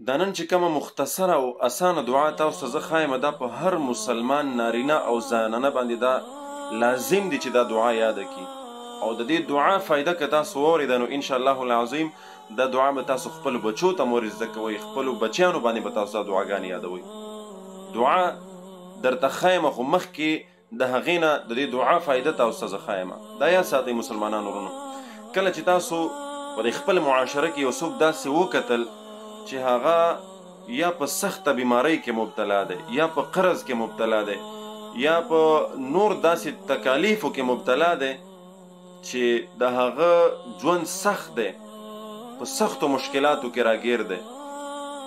دا نن چې کومه مختصره او اسانه دعا تاسو ته زه ښایم دا په هر مسلمان نارینه او زنانه باندې دا لازم دی چې دا دعا یاده کړي او د دې دعا فایده که تاسو واورېده نو انشاءالله العظیم دا دعا به تاسو خپلو بچو ته مور زده کوئ خپلو بچیانو باندې به تاسو دا دعاګانې یادوئ دعا درته ښایم خو مخکې د هغې نه د دې دعا فایده تاسو ته زه ښایم دا یاد ساتئ مسلمانانو ورونو کله چې تاسو په د خپل معاشره کې یو څوک داسې وکتل چې هغه یا په سخته بیماری کې مبتلا دی یا په قرض کې مبتلا دی یا په نور داسې تکالیفو کې مبتلا دی چې د هغه ژوند سخت دی په سختو مشکلاتو کې راګیر دی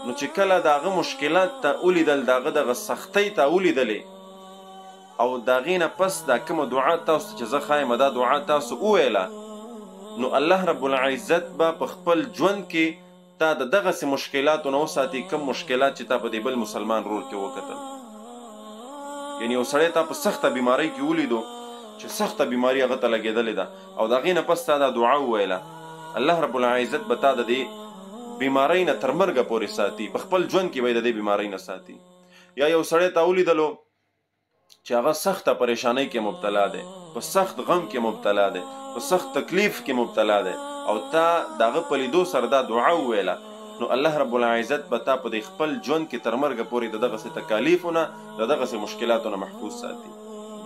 نو چې کله د هغه مشکلات ته ولیدل د هغه دغه سختۍ ته ولیدلې او د هغې نه پس دا کومه دعا تاسو چې زه ښایم دا دعا تاسو وویله نو الله رب العزت به په خپل ژوند کې تا د دغسې مشکلاتو نه وساتي کوم مشکلات چې تا په دې بل مسلمان رور کې وکتل یعنې یو سړی تا په سخته بیمارۍ کې ولیدو چې سخته بیماري هغه ته لګېدلې ده او د هغې نه پس تا دا دعا وویله الله رب العزت به تا د دې بیمارۍ نه تر مرګه پورې ساتي په خپل ژوند کې به یې د دې بیمارۍ نه ساتي یا یو سړی تا ولیدلو چې هغه سخته پریشانۍ کې مبتلا دی په سخت غم کې مبتلا دی په سخت تکلیف کې مبتلا دی او تا دغه په لیدو سره دا دعا وویله نو الله رب العزت به تا په دې خپل ژوند کې تر مرګه پورې د دغسې تکالیفو نه د دغسې مشکلاتو نه محفوظ ساتي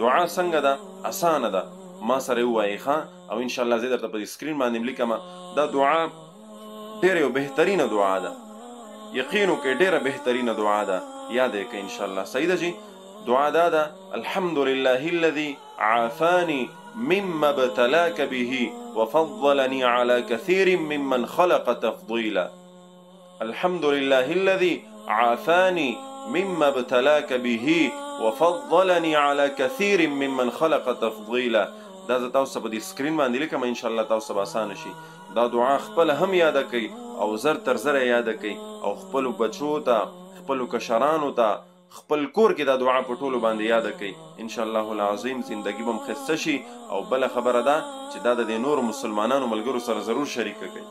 دعا څنګه ده اسانه ده ما سره ووایئ ښه او انشاءالله زه درته په دې سکرین باندې لیکمه دا دعا ډېره یو بهترینه دعا ده یقین وکړئ ډېره بهترینه دعا ده یاد یې کړئ انشاءالله صحیح ده جی دعا دا ده الحمد لله الذي عافاني مما ابتلاك به وفضلني على كثير ممن خلق تفضيلا الحمد لله الذي عافاني مما ابتلاك به وفضلني على كثير ممن خلق تفضيلا دا زه تاسو په دې سکرین باندې لیکم انشاءالله تاسو به اسانه شي دا دعا خپله هم یاده کوئ او زر تر زره یاده کوئ او خپلو بچو ته خپلو کشرانو ته خپل کور کې دا دعا په ټولو باندې یاده کوي انشاءالله العظیم زندگی به ښایسته شي او بله خبره ده چې دا د دې نورو مسلمانانو ملګرو سره ضرور شریکه کوي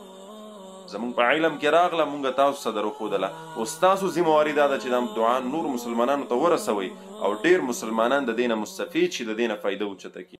زمونږ په علم کې راغله مونږ تاسو ته درښودله او ستاسو ذمهواري دا ده چې دا دعا نور مسلمانانو ته ورسوئ او ډېر مسلمانان د دې نه مستفید شي د دې نه فایده اوچته کړي